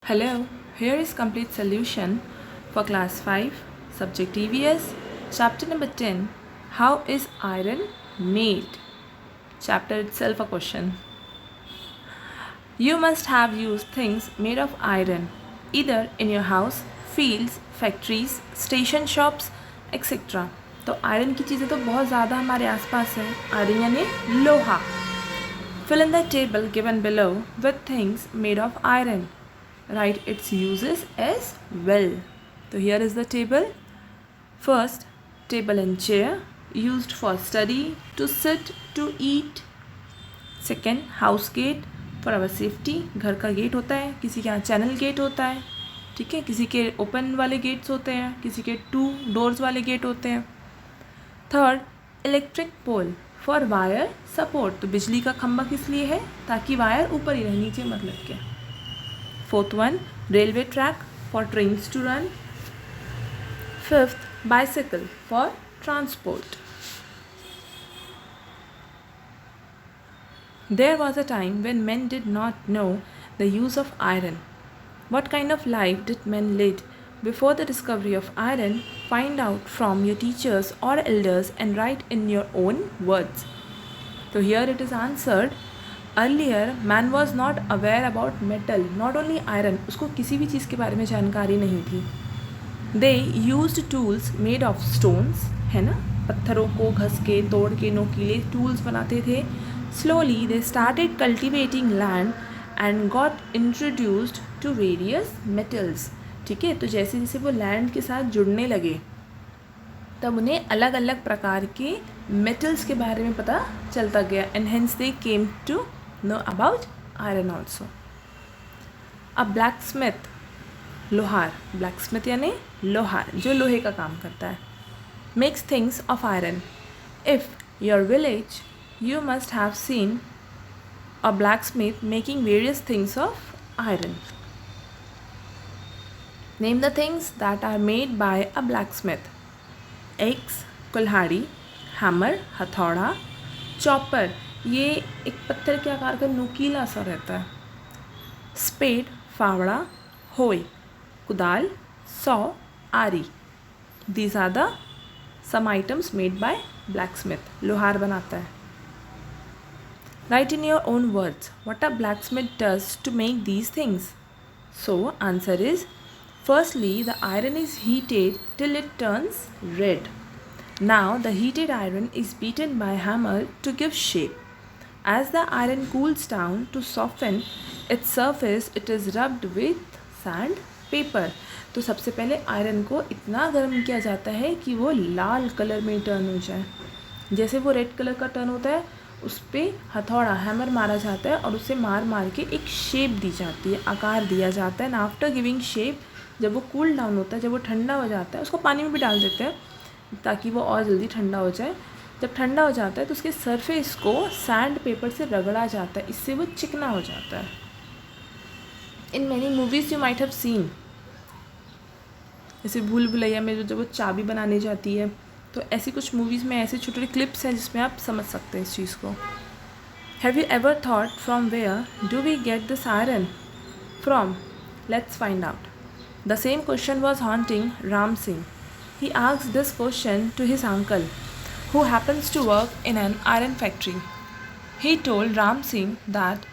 Hello, here is complete solution for class 5, subject EVS, chapter number 10, how is iron made? Chapter itself a question. You must have used things made of iron, either in your house, fields, factories, station shops, etc. तो iron की चीज़ें तो बहुत ज़्यादा हमारे आसपास हैं. Iron यानी लोहा. Fill in the table given below with things made of iron. Write its uses as well. So here is the table. First, table and chair used for study, to sit, to eat. Second, house gate for our safety. घर का gate होता है, किसी के यहाँ channel gate होता है, ठीक है, किसी के ओपन वाले गेट्स होते हैं, किसी के 2 डोर्स वाले गेट होते हैं. Third, electric pole for wire support. तो बिजली का खंभा किस लिए है? ताकि वायर ऊपर ही रहे, नीचे मत लटके. Fourth one, railway track for trains to run. Fifth, bicycle for transport. There was a time when men did not know the use of iron. What kind of life did men lead before the discovery of iron? Find out from your teachers or elders and write in your own words. So here it is answered. Earlier, man was not aware about metal, not only iron. उसको किसी भी चीज़ के बारे में जानकारी नहीं थी. They used tools made of stones, है ना, पत्थरों को घस के तोड़ के नोकीले टूल्स बनाते थे. Slowly they started cultivating land and got introduced to various metals. ठीक है, तो जैसे जैसे वो लैंड के साथ जुड़ने लगे तब उन्हें अलग अलग प्रकार के मेटल्स के बारे में पता चलता गया. And hence they came to know about iron also. अब blacksmith, लोहार, blacksmith यानी लोहार, जो लोहे का काम करता है, makes things of iron. If your village, you must have seen a blacksmith making various things of iron. Name the things that are made by a blacksmith. Axe, कुल्हाड़ी, hammer, हथौड़ा, chopper, ये एक पत्थर के आकार का नुकीला सा रहता है. स्पेड, फावड़ा, होय, कुदाल, सौ, आरी. These are the some items made by blacksmith. लोहार बनाता है. Write in your own words what a blacksmith does to make these things. So answer is, firstly the iron is heated till it turns red. Now the heated iron is beaten by hammer to give shape. As the iron cools down to soften its surface, it is rubbed with sandpaper. तो सबसे पहले iron को इतना गर्म किया जाता है कि वो लाल कलर में टर्न हो जाए. जैसे वो रेड कलर का टर्न होता है, उस पर हथौड़ा हैमर मारा जाता है और उसे मार मार के एक शेप दी जाती है, आकार दिया जाता है. एंड आफ्टर गिविंग शेप, जब वो कूल डाउन होता है, जब वो ठंडा हो जाता है, उसको पानी में भी डाल देते हैं ताकि वो और जल्दी ठंडा हो जाए. जब ठंडा हो जाता है तो उसके सरफेस को सैंड पेपर से रगड़ा जाता है, इससे वो चिकना हो जाता है. In many movies you might have seen, जैसे भूल भुलैया में जब वो चाबी बनाने जाती है, तो ऐसी कुछ मूवीज़ में ऐसे छोटे छोटे क्लिप्स हैं जिसमें आप समझ सकते हैं इस चीज़ को. Have you ever thought from where do we get this iron from? Let's find out. The same question was haunting Ram Singh. He asked this question to his uncle, who happens to work in an iron factory. He told Ram Singh that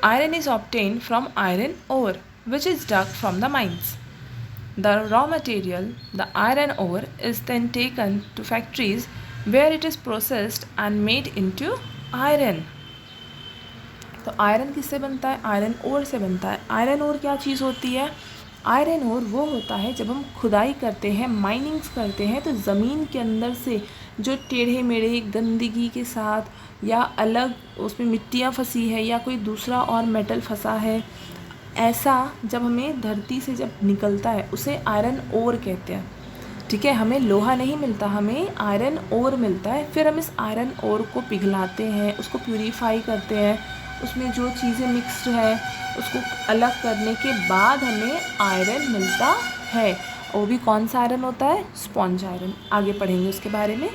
iron is obtained from iron ore, which is dug from the mines. The raw material, the iron ore, is then taken to factories where it is processed and made into iron. तो iron किससे बनता है? Iron ओर से बनता है. Iron ओर क्या चीज़ होती है? आयरन ओर वो होता है जब हम खुदाई करते हैं, माइनिंग्स करते हैं, तो ज़मीन के अंदर से जो टेढ़े मेढ़े गंदगी के साथ या अलग उसमें मिट्टियाँ फंसी है या कोई दूसरा और मेटल फंसा है, ऐसा जब हमें धरती से जब निकलता है उसे आयरन ओर कहते हैं. ठीक है, हमें लोहा नहीं मिलता, हमें आयरन ओर मिलता है. फिर हम इस आयरन ओर को पिघलाते हैं, उसको प्यूरीफाई करते हैं, उसमें जो चीज़ें मिक्स्ड है उसको अलग करने के बाद हमें आयरन मिलता है. वो भी कौन सा आयरन होता है? Sponge iron. आगे पढ़ेंगे उसके बारे में.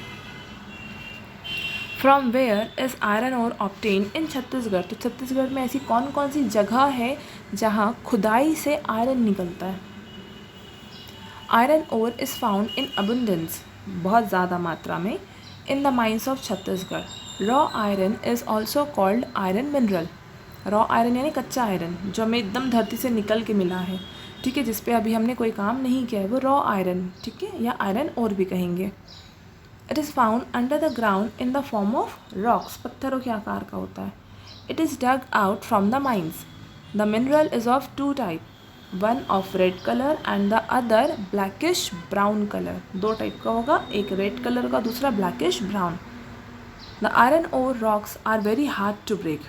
From where is iron ore obtain in Chhattisgarh. तो छत्तीसगढ़ में ऐसी कौन कौन सी जगह है जहाँ खुदाई से आयरन निकलता है। Iron ore is found in abundance, बहुत ज़्यादा मात्रा में, in the mines of Chhattisgarh. Raw iron is also called iron mineral. Raw iron यानी कच्चा आयरन जो हमें एकदम धरती से निकल के मिला है, ठीक है, जिस पे अभी हमने कोई काम नहीं किया है, वो रॉ आयरन, ठीक है, या आयरन ओर भी कहेंगे। It is found under the ground in the form of rocks, पत्थरों के आकार का होता है। It is dug out from the mines. The mineral is of two type, one of red colour and the other blackish brown colour. दो type का होगा, एक रेड कलर का, दूसरा blackish brown. The iron ore rocks are very hard to break,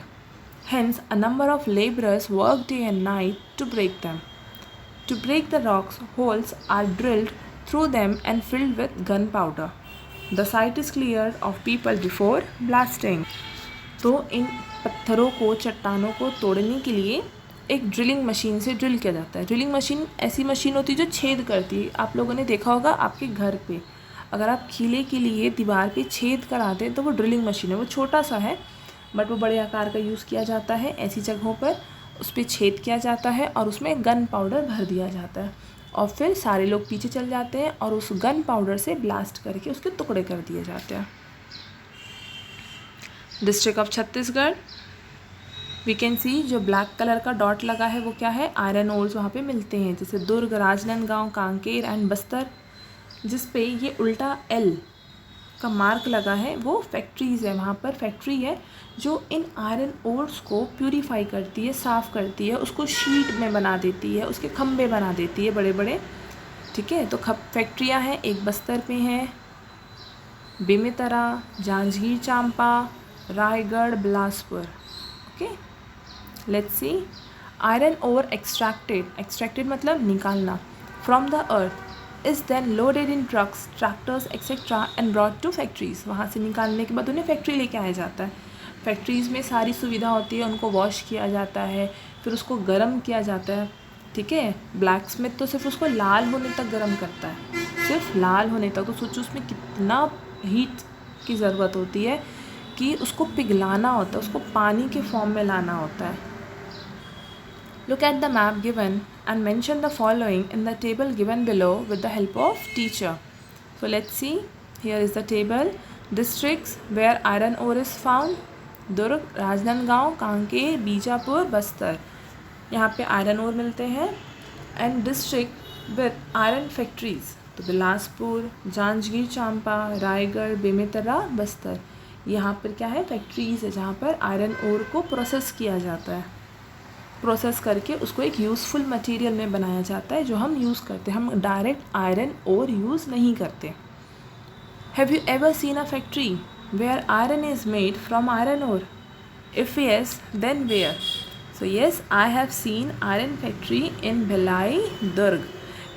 hence a number of laborers work day and night to break them. To break the rocks, holes are drilled through them and filled with gunpowder. The site is cleared of people before blasting. तो इन पत्थरों को, चट्टानों को तोड़ने के लिए एक drilling machine से ड्रिल किया जाता है। ड्रिलिंग मशीन ऐसी मशीन होती है जो छेद करती है। आप लोगों ने देखा होगा आपके घर पे, अगर आप खीले के लिए दीवार पे छेद कराते हैं तो वो ड्रिलिंग मशीन है। वो छोटा सा है बट वो बड़े आकार का यूज़ किया जाता है। ऐसी जगहों पर उस पर छेद किया जाता है और उसमें गन पाउडर भर दिया जाता है और फिर सारे लोग पीछे चल जाते हैं और उस गन पाउडर से ब्लास्ट करके उसके टुकड़े कर दिए जाते हैं। District of Chhattisgarh, we can see जो ब्लैक कलर का डॉट लगा है वो क्या है, आयरन ओर्स वहाँ पे मिलते हैं, जैसे दुर्ग, राजनांदगांव, कांकेर एंड बस्तर। जिस पे ये उल्टा एल का मार्क लगा है वो फैक्ट्रीज़ है, वहाँ पर फैक्ट्री है जो इन आयरन ओर्स को प्यूरीफाई करती है, साफ़ करती है, उसको शीट में बना देती है, उसके खम्भे बना देती है बड़े बड़े, ठीक है। तो फैक्ट्रियाँ हैं, एक बस्तर पे हैं, Bemetara, Janjgir Champa, Raigarh, Bilaspur. Okay, let's see. Iron ore extracted मतलब निकालना, from the earth is then loaded in trucks, tractors etc. and brought to factories. वहाँ से निकालने के बाद उन्हें फैक्ट्री लेके आया जाता है। फैक्ट्रीज़ में सारी सुविधा होती है, उनको वॉश किया जाता है, फिर उसको गर्म किया जाता है, ठीक है। ब्लैक स्मिथ तो सिर्फ उसको लाल होने तक गर्म करता है, सिर्फ लाल होने तक। तो सोचो उसमें कितना हीट की ज़रूरत होती है कि उसको पिघलाना होता है, उसको पानी के फॉर्म में लाना होता है। Look at the map given and mention the following in the table given below with the help of teacher. So let's see. Here is the table. Districts where iron ore is found: दुर्ग, राजनांदगांव, कांकेर, बीजापुर, बस्तर। यहाँ पे iron ore मिलते हैं। And district with iron factories, तो बिलासपुर, जांजगीर चांपा, रायगढ़, बेमेतरा, बस्तर। यहाँ पर क्या है, factories है जहाँ पर आयरन ओर को प्रोसेस किया जाता है। प्रोसेस करके उसको एक यूज़फुल मटेरियल में बनाया जाता है जो हम यूज़ करते हैं। हम डायरेक्ट आयरन ओर यूज़ नहीं करते। Have you ever seen a factory where iron is made from iron ore? If yes then where? So yes, I have seen iron factory in Bhilai, Durg.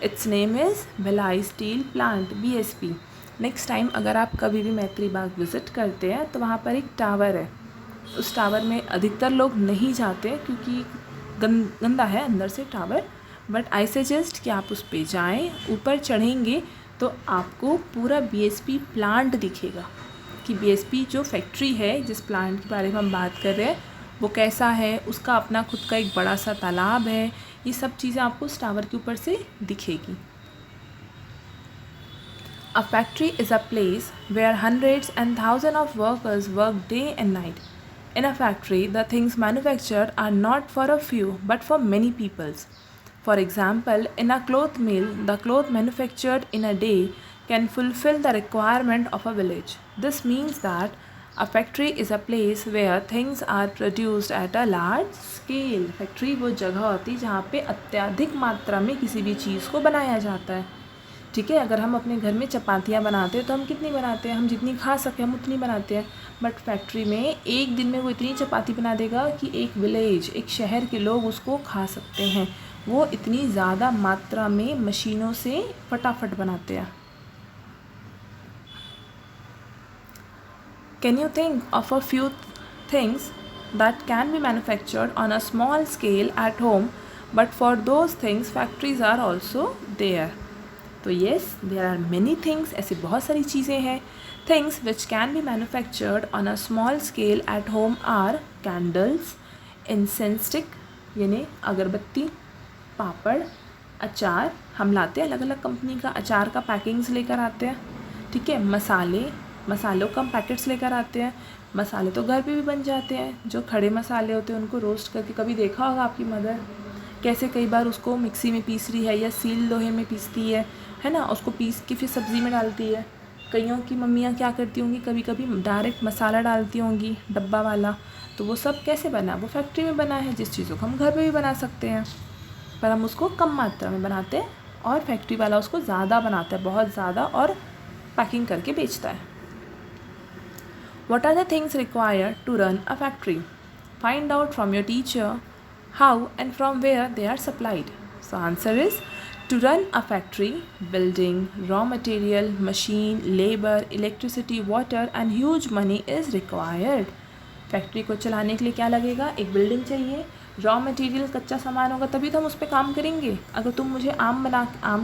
Its name is Bhilai steel plant, BSP। Next time अगर आप कभी भी मैत्री बाग visit करते हैं तो वहाँ पर एक टावर है। उस टावर में अधिकतर लोग नहीं जाते क्योंकि गंदा है अंदर से टावर, बट आई सजेस्ट कि आप उस पर जाएं। ऊपर चढ़ेंगे तो आपको पूरा BSP प्लांट दिखेगा कि BSP जो फैक्ट्री है, जिस प्लांट के बारे में हम बात कर रहे हैं, वो कैसा है। उसका अपना खुद का एक बड़ा सा तालाब है। ये सब चीज़ें आपको उस टावर के ऊपर से दिखेगी। A factory is a place where hundreds and thousands of workers work day and night. In a factory, the things manufactured are not for a few, but for many peoples. For example, in a cloth mill, the cloth manufactured in a day can fulfill the requirement of a village. This means that a factory is a place where things are produced at a large scale. Factory वो जगह होती है जहाँ पे अत्यधिक मात्रा में किसी भी चीज़ को बनाया जाता है, ठीक है। अगर हम अपने घर में चपातियाँ बनाते हैं तो हम कितनी बनाते हैं, हम जितनी खा सकें हम उतनी बनाते हैं। बट फैक्ट्री में एक दिन में वो इतनी चपाती बना देगा कि एक विलेज, एक शहर के लोग उसको खा सकते हैं। वो इतनी ज़्यादा मात्रा में मशीनों से फटाफट बनाते हैं। Can you think of a few things that can be manufactured on a small scale at home, but for those things factories are also there. तो yes, there are many things, ऐसी बहुत सारी चीज़ें हैं। Things which can be manufactured on a small scale at home are candles, incense stick, यानी अगरबत्ती, पापड़, अचार हम लाते हैं, अलग अलग कंपनी का अचार का पैकिंग्स लेकर आते हैं, ठीक है। मसालों का पैकेट्स लेकर आते हैं। मसाले तो घर पे भी बन जाते हैं, जो खड़े मसाले होते हैं उनको रोस्ट करके, कभी देखा होगा आपकी मदर कैसे कई बार उसको मिक्सी में पीस रही है या सील लोहे में पीसती है ना, उसको पीस के फिर सब्ज़ी में डालती है। कईयों की मम्मियाँ क्या करती होंगी, कभी कभी डायरेक्ट मसाला डालती होंगी डब्बा वाला। तो वो सब कैसे बना, वो फैक्ट्री में बना है, जिस चीज़ों को हम घर पे भी बना सकते हैं, पर हम उसको कम मात्रा में बनाते हैं और फैक्ट्री वाला उसको ज़्यादा बनाता है, बहुत ज़्यादा, और पैकिंग करके बेचता है। What are the things required to run a factory? Find out from your teacher how and from where they are supplied. So answer is, to run a factory, building, raw material, machine, labor, electricity, water and huge money is required. Factory को चलाने के लिए क्या लगेगा, एक building चाहिए, raw material कच्चा सामान होगा, तभी तो हम उस पर काम करेंगे। अगर तुम मुझे आम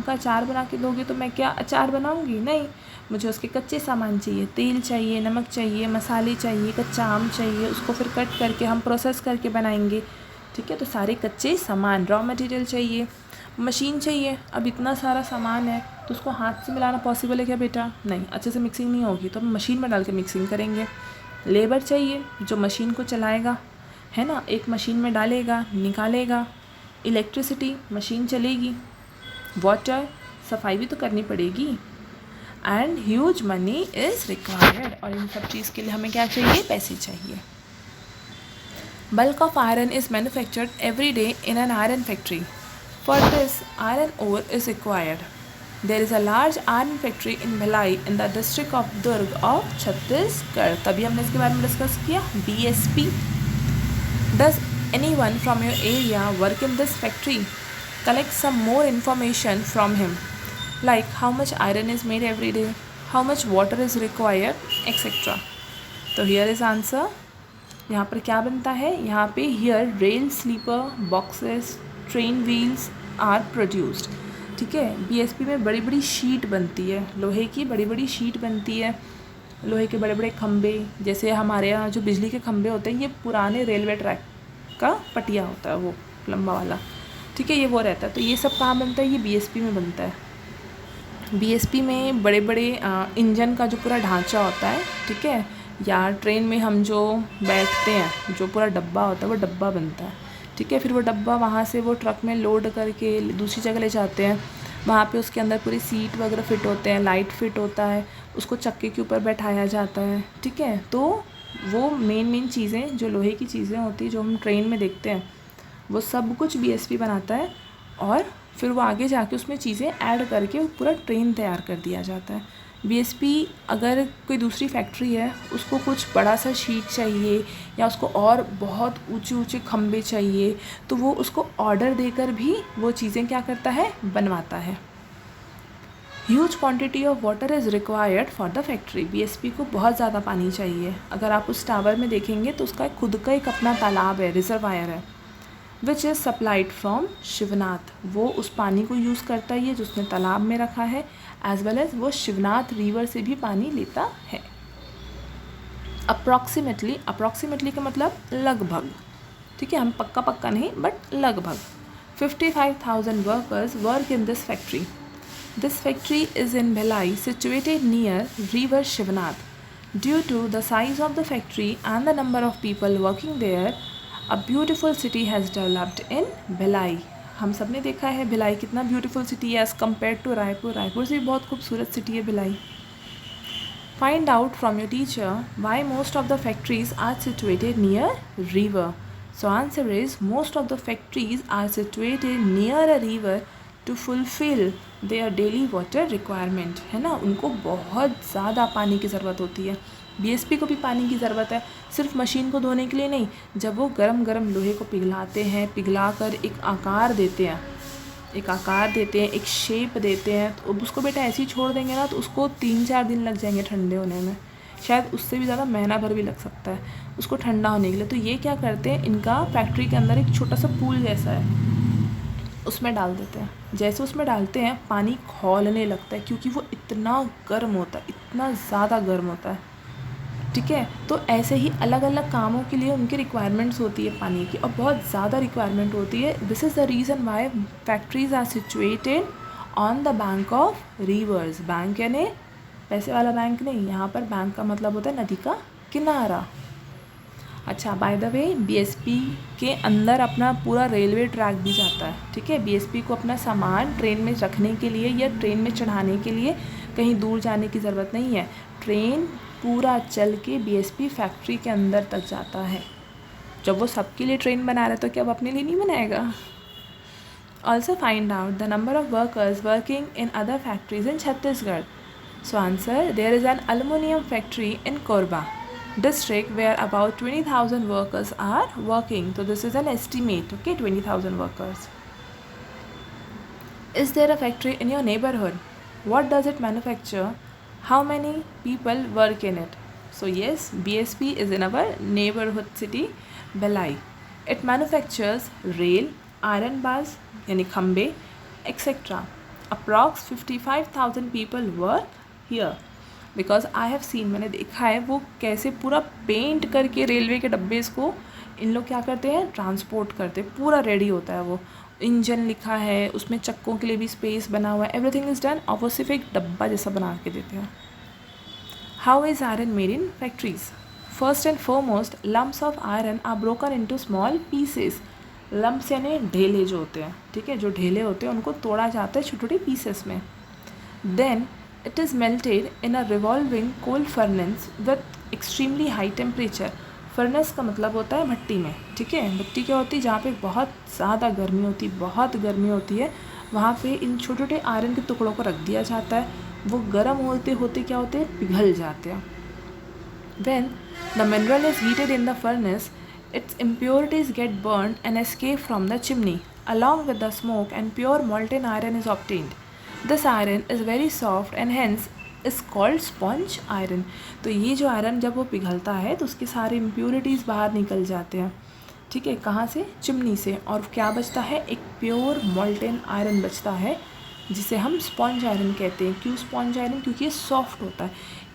का अचार बना के दोगे तो मैं क्या अचार बनाऊंगी, नहीं, मुझे उसके कच्चे सामान चाहिए, तेल चाहिए, नमक चाहिए, मसाले चाहिए, कच्चा आम चाहिए, उसको फिर कट करके हम प्रोसेस करके बनाएंगे, ठीक है। तो सारे कच्चे सामान, रॉ मटेरियल चाहिए, मशीन चाहिए। अब इतना सारा सामान है तो उसको हाथ से मिलाना पॉसिबल है क्या बेटा, नहीं, अच्छे से मिक्सिंग नहीं होगी, तो हम मशीन में डाल के मिक्सिंग करेंगे। लेबर चाहिए जो मशीन को चलाएगा, है ना, एक मशीन में डालेगा, निकालेगा। इलेक्ट्रिसिटी, मशीन चलेगी। वाटर, सफाई भी तो करनी पड़ेगी। And huge money is required, और इन सब चीज़ के लिए हमें क्या चाहिए, पैसे चाहिए। Bulk of iron is manufactured every day in an iron factory. For this iron ore is required. There is a large iron factory in Bhilai in the district of Durg of Chhattisgarh. तभी हमने इसके बारे में discuss किया। BSP. Does anyone from your area work in this factory? Collect some more information from him, like how much iron is made every day, how much water is required, etc. तो here is answer. यहाँ पर क्या बनता है, यहाँ पे here rail sleeper boxes, train wheels are produced. ठीक है। BSP में बड़ी बड़ी शीट बनती है, लोहे की बड़ी बड़ी शीट बनती है, लोहे के बड़े बड़े खम्भे, जैसे हमारे यहाँ जो बिजली के खम्भे होते हैं, ये पुराने रेलवे ट्रैक का पटिया होता है, वो लंबा वाला, ठीक है, ये वो रहता है। तो ये सब कहाँ बनता है, ये BSP में बनता है। BSP में बड़े बड़े इंजन का जो पूरा ढांचा होता है, ठीक है, या ट्रेन में हम जो बैठते हैं, जो पूरा डब्बा होता है, वो डब्बा बनता है, ठीक है। फिर वो डब्बा वहाँ से वो ट्रक में लोड करके दूसरी जगह ले जाते हैं, वहाँ पे उसके अंदर पूरी सीट वगैरह फिट होते हैं, लाइट फिट होता है, उसको चक्के के ऊपर बैठाया जाता है, ठीक है। तो वो मेन चीज़ें जो लोहे की चीज़ें होती हैं, जो हम ट्रेन में देखते हैं, वो सब कुछ BSP बनाता है, और फिर वो आगे जाके उसमें चीज़ें ऐड करके पूरा ट्रेन तैयार कर दिया जाता है। BSP अगर कोई दूसरी फैक्ट्री है, उसको कुछ बड़ा सा शीट चाहिए या उसको और बहुत ऊंचे ऊंचे खम्भे चाहिए, तो वो उसको ऑर्डर देकर भी वो चीज़ें क्या करता है, बनवाता है। Huge quantity of water is required for the factory. BSP को बहुत ज़्यादा पानी चाहिए। अगर आप उस टावर में देखेंगे तो उसका खुद का एक अपना तालाब है, रिजर्वायर है, which is supplied from Shivnath. वो उस पानी को यूज़ करता है जो उसने तालाब में रखा है, एज वेल एज वो शिवनाथ रिवर से भी पानी लेता है। अप्रॉक्सीमेटली का मतलब लगभग, ठीक है, हम पक्का नहीं, बट लगभग 55,000 workers work in this factory. This factory is in Bhilai, situated near river Shivnath. Due to the size of the factory and the number of people working there, a beautiful city has developed in Bhilai. हम सब ने देखा है भिलाई कितना beautiful city है as compare to Raipur. Raipur से भी बहुत खूबसूरत सिटी है Bhilai. Find out from your teacher why most of the factories are situated near river. So answer is, most of the factories are situated near a river to fulfil their daily water requirement, है ना। उनको बहुत ज़्यादा पानी की ज़रूरत होती है। BSP को भी पानी की ज़रूरत है, सिर्फ मशीन को धोने के लिए नहीं। जब वो गरम लोहे को पिघलाते हैं, पिघला कर एक आकार देते हैं, एक शेप देते हैं, तो अब उसको बेटा ऐसे ही छोड़ देंगे ना तो उसको 3-4 दिन लग जाएंगे ठंडे होने में, शायद उससे भी ज़्यादा महीना भर भी लग सकता है उसको ठंडा होने के लिए। तो ये क्या करते हैं, इनका फैक्ट्री के अंदर एक छोटा सा पूल जैसा है, उसमें डाल देते हैं। जैसे उसमें डालते हैं पानी खौलने लगता है, क्योंकि वो इतना गर्म होता है, इतना ज़्यादा गर्म होता है, ठीक है। तो ऐसे ही अलग अलग कामों के लिए उनकी रिक्वायरमेंट्स होती है पानी की, और बहुत ज़्यादा रिक्वायरमेंट होती है। This is the reason why factories are situated on the bank of rivers. Bank यानी पैसे वाला बैंक नहीं, यहाँ पर बैंक का मतलब होता है नदी का किनारा। अच्छा, बाय द वे बीएसपी के अंदर अपना पूरा रेलवे ट्रैक भी जाता है, ठीक है। बीएसपी को अपना सामान ट्रेन में रखने के लिए या ट्रेन में चढ़ाने के लिए कहीं दूर जाने की ज़रूरत नहीं है। ट्रेन पूरा चल के बीएसपी फैक्ट्री के अंदर तक जाता है। जब वो सबके लिए ट्रेन बना रहा है तो क्या वो अपने लिए नहीं बनाएगा? Also find out the number of workers working in other factories in Chhattisgarh. So answer, there is an aluminium factory in Korba district where about 20,000 workers are working. So this is an estimate, okay, 20,000 workers. Is there a factory in your neighborhood? What does it manufacture? How many people work in it? So yes, BSP is in our neighborhood city, Belai. It manufactures rail, iron bars, yani khambe, etc. Approx 55,000 people work here. Because I have scene, मैंने देखा है वो कैसे पूरा paint करके railway के डब्बे को इन लोग क्या करते हैं, ट्रांसपोर्ट करते हैं। पूरा रेडी होता है, वो इंजन लिखा है, उसमें चक्कों के लिए भी स्पेस बना हुआ है, एवरीथिंग इज़ डन, और वो सिर्फ एक डब्बा जैसा बना के देते हैं। How is iron made in factories? First and foremost, lumps of iron are broken into small pieces. Lumps यानी ढेले जो होते हैं, ठीक है, जो ढेले होते हैं उनको तोड़ा जाता है छोटे छोटे पीसेस में। Then it is melted in a revolving coal furnace with extremely high temperature. Furnace का मतलब होता है भट्टी में, ठीक है। भट्टी क्या होती है, जहाँ पे बहुत ज़्यादा गर्मी होती है, बहुत गर्मी होती है, वहाँ पे इन छोटे छोटे आयरन के टुकड़ों को रख दिया जाता है। वो गर्म होते होते क्या होते हैं, पिघल जाते हैं। When the mineral is heated in the furnace, its impurities get burned and escape from the chimney. Along with the smoke and pure molten iron is obtained. This iron is very soft and hence is called sponge iron. तो ये जो iron जब वो पिघलता है तो उसके सारे impurities बाहर निकल जाते हैं, ठीक है। कहाँ से? चिमनी से। और क्या बचता है? एक प्योर मोल्टेन आयरन बचता है, जिसे हम स्पॉन्ज आयरन कहते हैं। क्यों स्पॉन्ज आयरन? क्योंकि ये सॉफ्ट होता है,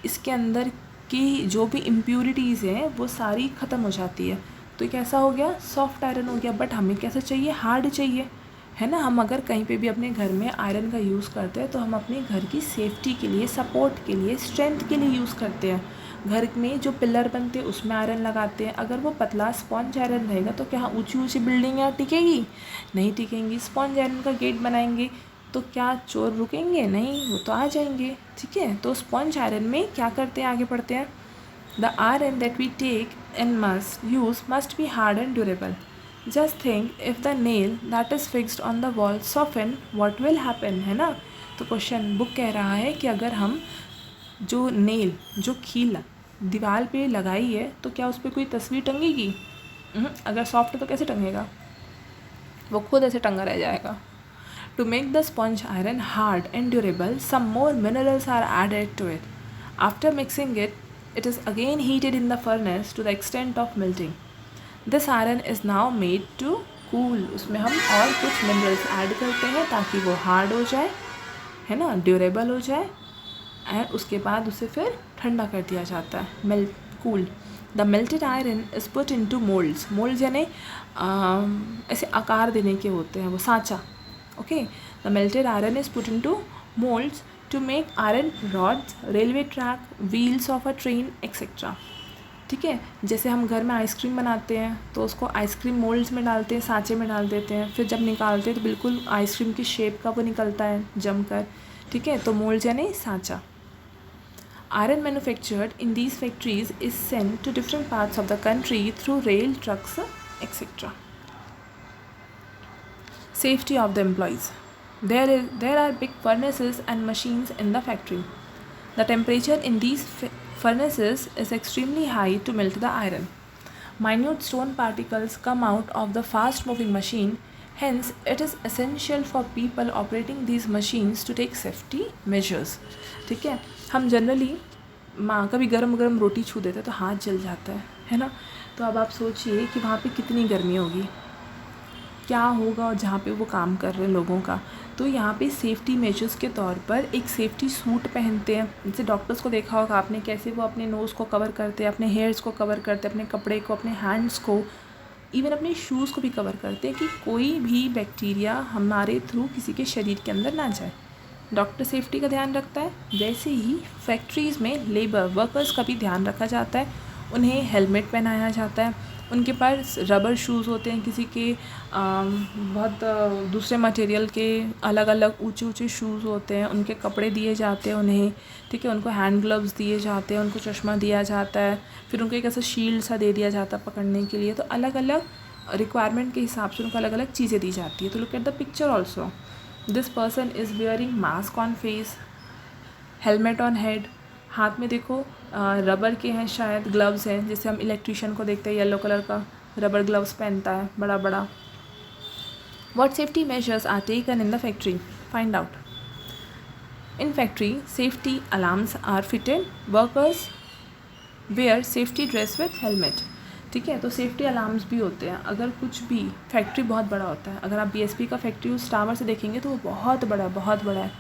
इसके अंदर की जो भी इम्प्योरिटीज़ हैं वो सारी ख़त्म हो जाती है। तो ये कैसा हो गया? सॉफ्ट आयरन हो गया। बट हमें कैसा चाहिए? हार्ड चाहिए, है ना। हम अगर कहीं पे भी अपने घर में आयरन का यूज़ करते हैं तो हम अपने घर की सेफ्टी के लिए, सपोर्ट के लिए, स्ट्रेंथ के लिए यूज़ करते हैं। घर में जो पिलर बनते हैं उसमें आयरन लगाते हैं। अगर वो पतला स्पॉन्ज आयरन रहेगा तो क्या ऊंची ऊंची बिल्डिंगें टिकेगी? नहीं टिकेंगी। स्पॉन्ज आयरन का गेट बनाएंगे तो क्या चोर रुकेंगे? नहीं, वो तो आ जाएंगे, ठीक है। तो स्पॉन्ज आयरन में क्या करते हैं, आगे पढ़ते हैं। The iron that we take and must be hard and durable. Just think, if the nail that is fixed on the wall soften, what will happen, है ना। तो क्वेश्चन बुक कह रहा है कि अगर हम जो नेल, जो कील दीवार पे लगाई है तो क्या उस पर कोई तस्वीर टंगेगी? अगर सॉफ्ट है तो कैसे टंगेगा? वो खुद ऐसे टंगा रह जाएगा। To make the sponge iron hard and durable, some more minerals are added to it. After mixing it, it is again heated in the furnace to the extent of melting. This iron is now made to cool. उसमें हम और कुछ minerals add करते हैं ताकि वो hard हो जाए, है ना, ड्यूरेबल हो जाए, एंड उसके बाद उसे फिर ठंडा कर दिया जाता है, cool. The melted iron is put into moulds. Moulds यानी ऐसे आकार देने के होते हैं, वो सांचा. Okay, the melted iron is put into moulds to make iron rods, railway track, wheels of a train etcetera. ठीक है, जैसे हम घर में आइसक्रीम बनाते हैं तो उसको आइसक्रीम मोल्ड्स में डालते हैं, सांचे में डाल देते हैं, फिर जब निकालते हैं तो बिल्कुल आइसक्रीम की शेप का वो निकलता है जमकर. ठीक है, तो मोल्ड्स यानी सांचा. Iron manufactured in these factories is sent to different parts of the country through rail, trucks, etc. Safety of the employees. There are big furnaces and machines in the factory. The temperature in these furnaces is extremely high to melt the iron. Minute stone particles come out of the fast-moving machine. Hence, it is essential for people operating these machines to take safety measures. ठीक है, हम generally कभी गरम गरम रोटी छू देते हैं तो हाथ जल जाता है ना. तो अब आप सोचिए कि वहाँ पे कितनी गर्मी होगी. क्या होगा जहाँ पे वो काम कर रहे हैं लोगों का। तो यहाँ पे सेफ्टी मेजर्स के तौर पर एक सेफ्टी सूट पहनते हैं। जैसे डॉक्टर्स को देखा होगा आपने, कैसे वो अपने नोज़ को कवर करते हैं, अपने हेयर्स को कवर करते हैं, अपने कपड़े को, अपने हैंड्स को, इवन अपने शूज़ को भी कवर करते हैं कि कोई भी बैक्टीरिया हमारे थ्रू किसी के शरीर के अंदर ना जाए। डॉक्टर सेफ्टी का ध्यान रखता है, वैसे ही फैक्ट्रीज़ में लेबर वर्कर्स का भी ध्यान रखा जाता है। उन्हें हेलमेट पहनाया जाता है, उनके पास रबर शूज़ होते हैं, किसी के बहुत दूसरे मटेरियल के अलग अलग ऊंचे ऊंचे शूज़ होते हैं, उनके कपड़े दिए जाते हैं उन्हें, ठीक है। उनको हैंड ग्लव्स दिए जाते हैं, उनको चश्मा दिया जाता है, फिर उनको एक ऐसा शील्ड सा दे दिया जाता है पकड़ने के लिए। तो अलग अलग रिक्वायरमेंट के हिसाब से उनको अलग अलग चीज़ें दी जाती है। तो look at the picture also, this person is wearing mask on face, helmet on head, हाथ में देखो रबर के हैं, शायद ग्लव्स हैं, जैसे हम इलेक्ट्रिशियन को देखते हैं येलो कलर का रबर ग्लव्स पहनता है बड़ा बड़ा। What safety measures are taken in the factory? Find out. In factory, safety alarms are fitted. Workers wear safety dress with helmet. ठीक है, तो सेफ्टी अलार्म्स भी होते हैं। अगर कुछ भी, फैक्ट्री बहुत बड़ा होता है, अगर आप BSP का फैक्ट्री उस टावर से देखेंगे तो वो बहुत बड़ा है,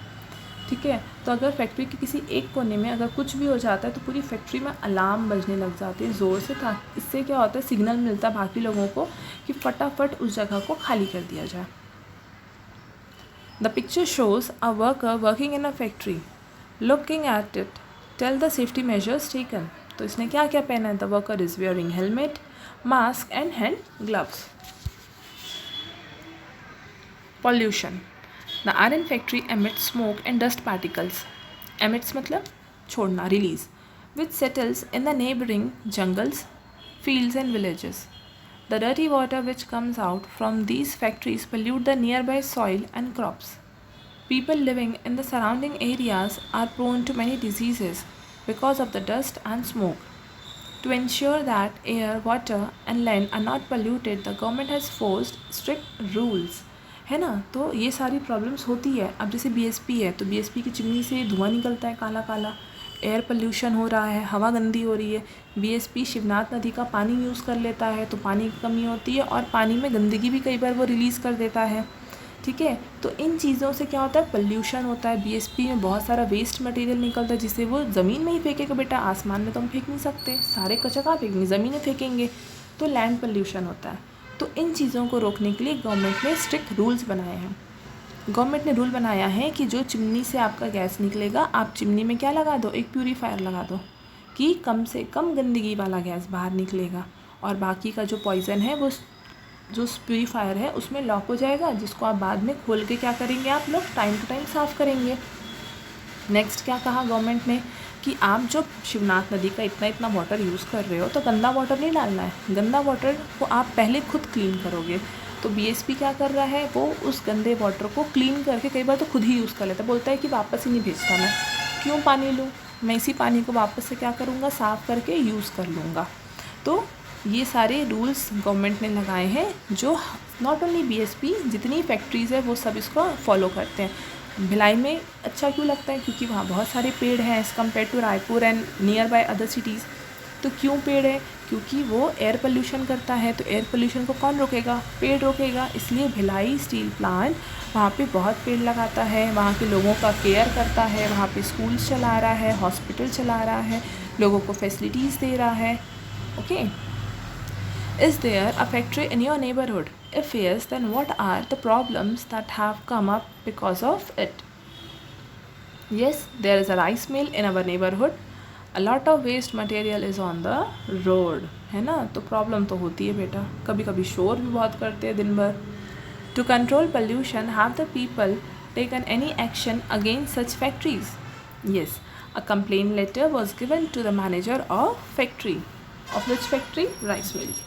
ठीक है। तो अगर फैक्ट्री के किसी एक कोने में अगर कुछ भी हो जाता है तो पूरी फैक्ट्री में अलार्म बजने लग जाते हैं ज़ोर से, था इससे क्या होता है, सिग्नल मिलता है बाकी लोगों को कि फटाफट उस जगह को खाली कर दिया जाए। The picture shows a worker working in a factory, looking at it, tell the safety measures taken. तो इसने क्या क्या पहना है, the worker is wearing helmet, mask and hand gloves. Pollution, The iron factory emits smoke and dust particles. Emits मतलब छोड़ना, release, which settles in the neighboring jungles, fields and villages. The dirty water which comes out from these factories pollute the nearby soil and crops. People living in the surrounding areas are prone to many diseases because of the dust and smoke. To ensure that air, water and land are not polluted, the government has forced strict rules. है ना। तो ये सारी problems होती है। अब जैसे BSP है तो BSP की चिमनी से धुआं निकलता है काला काला, एयर पोल्यूशन हो रहा है, हवा गंदी हो रही है। BSP शिवनाथ नदी का पानी यूज़ कर लेता है तो पानी की कमी होती है और पानी में गंदगी भी कई बार वो रिलीज़ कर देता है, ठीक है। तो इन चीज़ों से क्या होता है, पोल्यूशन होता है। BSP में बहुत सारा वेस्ट मटेरियल निकलता है जिसे वो ज़मीन में ही फेंकेगा। बेटा आसमान में तो हम फेंक नहीं सकते, सारे कचरा कहाँ फेंकेंगे, ज़मीन में फेंकेंगे, तो लैंड पोल्यूशन होता है। तो इन चीज़ों को रोकने के लिए गवर्नमेंट ने स्ट्रिक्ट रूल्स बनाए हैं। गवर्नमेंट ने रूल बनाया है कि जो चिमनी से आपका गैस निकलेगा, आप चिमनी में क्या लगा दो, एक प्यूरीफायर लगा दो कि कम से कम गंदगी वाला गैस बाहर निकलेगा, और बाकी का जो पॉइज़न है वो जो प्यूरीफायर है उसमें लॉक हो जाएगा, जिसको आप बाद में खोल के क्या करेंगे, आप लोग टाइम टू टाइम साफ़ करेंगे। नेक्स्ट क्या कहा गवर्नमेंट ने कि आप जो शिवनाथ नदी का इतना वाटर यूज़ कर रहे हो तो गंदा वाटर नहीं डालना है, गंदा वाटर को आप पहले खुद क्लीन करोगे। तो BSP क्या कर रहा है, वो उस गंदे वाटर को क्लीन करके कई बार तो खुद ही यूज़ कर लेता है, बोलता है कि वापस ही नहीं भेजता, मैं क्यों पानी लूँ, मैं इसी पानी को वापस से क्या करूँगा, साफ़ करके यूज़ कर लूँगा। तो ये सारे रूल्स गवर्नमेंट ने लगाए हैं जो नॉट ओनली BSP, जितनी फैक्ट्रीज़ है वो सब इसको फॉलो करते हैं। भिलाई में अच्छा क्यों लगता है, क्योंकि वहाँ बहुत सारे पेड़ हैं as compare to Raipur and nearby other cities. तो क्यों पेड़ है, क्योंकि वो एयर पोल्यूशन करता है, तो एयर पोल्यूशन को कौन रोकेगा, पेड़ रोकेगा। इसलिए भिलाई स्टील प्लांट वहाँ पे बहुत पेड़ लगाता है, वहाँ के लोगों का केयर करता है, वहाँ पे स्कूल्स चला रहा है, हॉस्पिटल चला रहा है, लोगों को फैसिलिटीज़ दे रहा है। Okay, is there a factory in your neighbourhood? If yes, then what are the problems that have come up because of it? Yes, there is a rice mill in our neighborhood. A lot of waste material is on the road, है ना। तो problem तो होती है बेटा, कभी कभी शोर भी बहुत करते हैं दिन भर। To control pollution, have the people taken any action against such factories? Yes, a complaint letter was given to the manager of factory. Of which factory? Rice mill.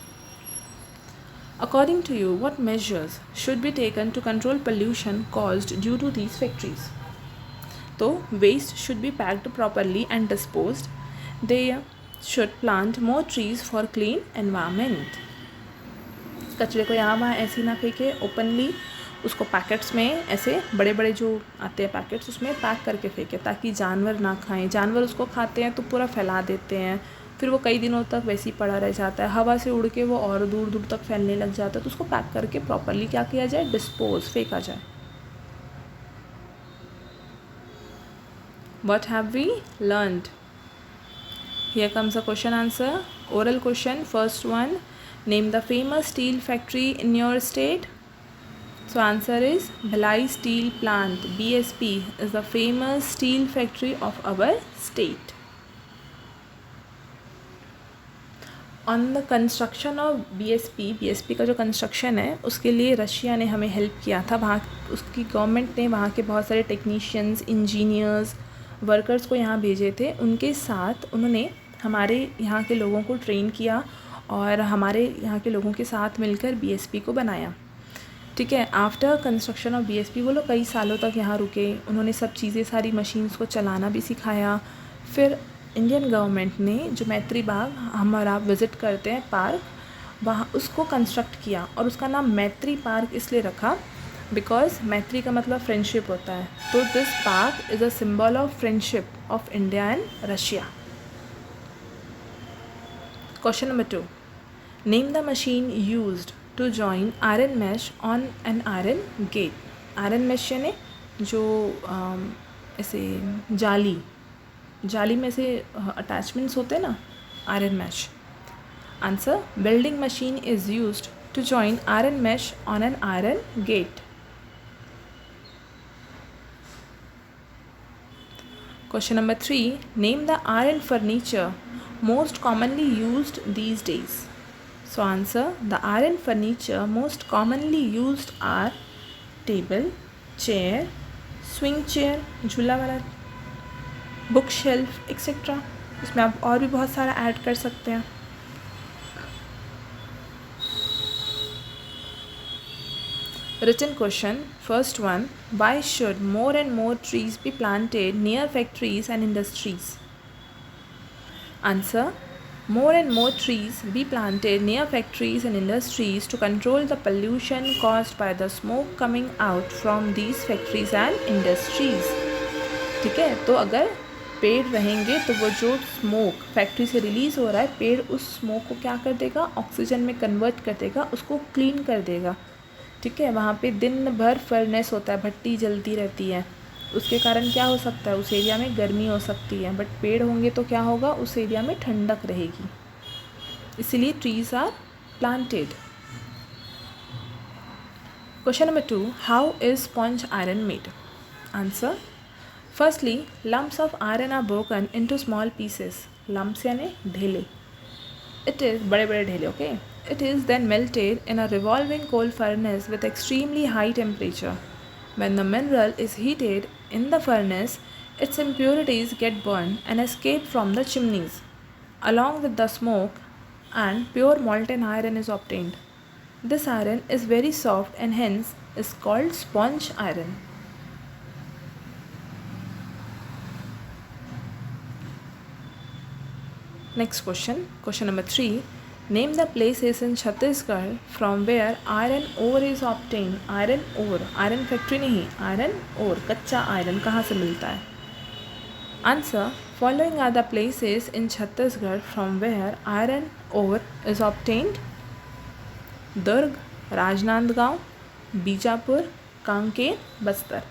According to you, what measures should be taken to control pollution caused due to these factories? So, waste should be packed properly and disposed. They should plant more trees for clean environment. कचरे को यहाँ वहाँ ऐसे ना फेंके openly, उसको packets में ऐसे बड़े बड़े जो आते हैं पैकेट्स उसमें पैक करके फेंके ताकि जानवर ना खाएं। जानवर उसको खाते हैं तो पूरा फैला देते हैं, फिर वो कई दिनों तक वैसे ही पड़ा रह जाता है, हवा से उड़ के वो और दूर दूर तक फैलने लग जाता है, तो उसको पैक करके प्रॉपरली क्या किया जाए, डिस्पोज, फेंका जाए. What have we learned? Here comes a question answer. Oral question. First one. Name the famous steel factory in your state. So answer is Bhilai Steel Plant. BSP is the famous steel factory of our state. On the construction of BSP का जो construction है उसके लिए Russia ने हमें help किया था. वहाँ उसकी गवर्नमेंट ने वहाँ के बहुत सारे टेक्नीशियंस, इंजीनियर्स, वर्कर्स को यहाँ भेजे थे. उनके साथ उन्होंने हमारे यहाँ के लोगों को ट्रेन किया और हमारे यहाँ के लोगों के साथ मिलकर BSP को बनाया. ठीक है. आफ्टर कंस्ट्रक्शन ऑफ BSP वो लोग कई सालों तक यहाँ रुके. उन्होंने सब चीज़ें, सारी मशीन्स को चलाना भी सिखाया. फिर इंडियन गवर्नमेंट ने जो मैत्री बाग हमारा विज़िट करते हैं पार्क, वहाँ उसको कंस्ट्रक्ट किया और उसका नाम मैत्री पार्क इसलिए रखा बिकॉज मैत्री का मतलब फ्रेंडशिप होता है. तो this park is a symbol of friendship of India and Russia. Question number 2. Name the machine used to join iron mesh on an iron gate. Iron mesh यानी जो ऐसे जाली में से अटैचमेंट्स होते हैं ना, iron mesh. Answer building machine is used to join iron mesh on an iron gate. Question number 3. Name the iron furniture most commonly used these days. So answer the iron furniture most commonly used are table, chair, swing chair, झूला वाला, book shelf etcetera. इसमें आप और भी बहुत सारा add कर सकते हैं. Written question. First one. Why should more and more trees be planted near factories and industries? Answer. More and more trees be planted near factories and industries to control the pollution caused by the smoke coming out from these factories and industries. ठीक है. तो अगर पेड़ रहेंगे तो वो जो smoke factory से रिलीज़ हो रहा है, पेड़ उस स्मोक को क्या कर देगा, ऑक्सीजन में कन्वर्ट कर देगा, उसको क्लीन कर देगा. ठीक है. वहाँ पे दिन भर फर्नेस होता है, भट्टी जलती रहती है, उसके कारण क्या हो सकता है, उस एरिया में गर्मी हो सकती है. बट पेड़ होंगे तो क्या होगा, उस एरिया में ठंडक रहेगी. इसीलिए trees are planted. Question number 2. How is sponge iron made? Answer. Firstly lumps of iron are broken into small pieces. Lumps यानी ढेले. इट इज़ बड़े बड़े ढेले. Okay. It is then melted in a revolving coal furnace with extremely high temperature. When the mineral is heated in the furnace, its impurities get burned and escape from the chimneys. Along with the smoke, and pure molten iron is obtained. This iron is very soft and hence is called sponge iron. Next question. Question number 3. Name the places in Chhattisgarh from where iron ore is obtained. Iron ore, iron factory नहीं, iron ore, कच्चा iron कहाँ से मिलता है? Answer. Following are the places in Chhattisgarh from where iron ore is obtained. Durg, Rajnandgaon, Bijapur, Kanker, Bastar.